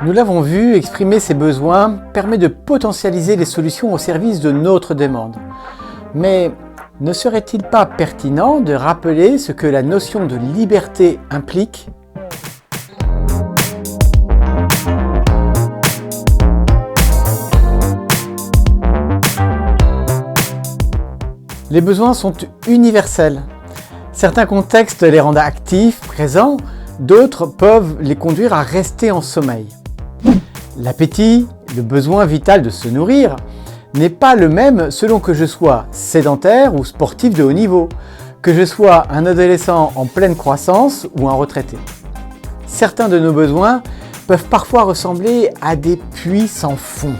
Nous l'avons vu, exprimer ses besoins permet de potentialiser les solutions au service de notre demande. Mais ne serait-il pas pertinent de rappeler ce que la notion de liberté implique ? Les besoins sont universels. Certains contextes les rendent actifs, présents, d'autres peuvent les conduire à rester en sommeil. L'appétit, le besoin vital de se nourrir, n'est pas le même selon que je sois sédentaire ou sportif de haut niveau, que je sois un adolescent en pleine croissance ou un retraité. Certains de nos besoins peuvent parfois ressembler à des puits sans fond.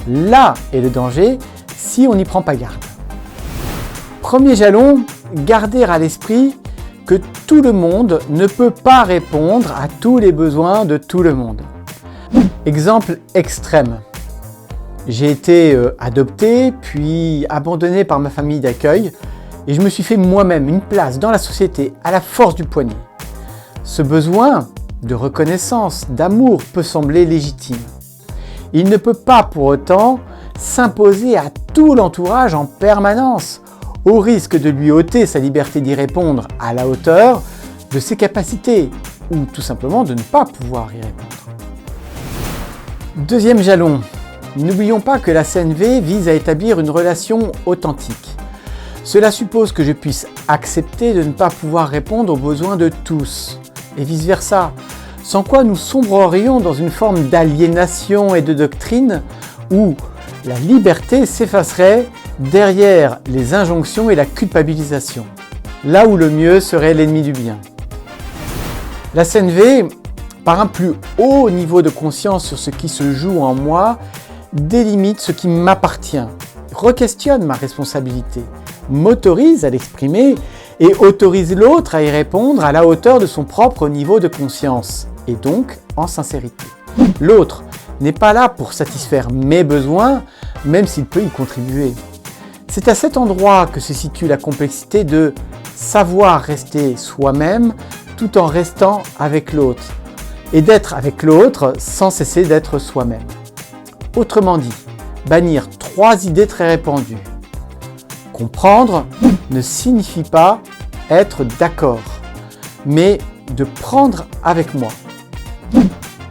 Là est le danger si on n'y prend pas garde. Premier jalon, garder à l'esprit que tout le monde ne peut pas répondre à tous les besoins de tout le monde. Exemple extrême. J'ai été adopté, puis abandonné par ma famille d'accueil, et je me suis fait moi-même une place dans la société à la force du poignet. Ce besoin de reconnaissance, d'amour peut sembler légitime. Il ne peut pas pour autant s'imposer à tout l'entourage en permanence, au risque de lui ôter sa liberté d'y répondre à la hauteur de ses capacités, ou tout simplement de ne pas pouvoir y répondre. Deuxième jalon, n'oublions pas que la CNV vise à établir une relation authentique. Cela suppose que je puisse accepter de ne pas pouvoir répondre aux besoins de tous, et vice-versa, sans quoi nous sombrerions dans une forme d'aliénation et de doctrine où la liberté s'effacerait derrière les injonctions et la culpabilisation, là où le mieux serait l'ennemi du bien. La CNV, par un plus haut niveau de conscience sur ce qui se joue en moi, délimite ce qui m'appartient, re-questionne ma responsabilité, m'autorise à l'exprimer et autorise l'autre à y répondre à la hauteur de son propre niveau de conscience, et donc en sincérité. L'autre n'est pas là pour satisfaire mes besoins, même s'il peut y contribuer. C'est à cet endroit que se situe la complexité de savoir rester soi-même tout en restant avec l'autre, et d'être avec l'autre sans cesser d'être soi-même. Autrement dit, bannir 3 idées très répandues. Comprendre ne signifie pas être d'accord, mais de prendre avec moi.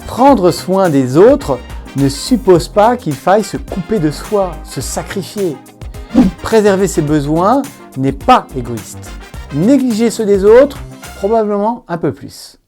Prendre soin des autres ne suppose pas qu'il faille se couper de soi, se sacrifier. Préserver ses besoins n'est pas égoïste. Négliger ceux des autres, probablement un peu plus.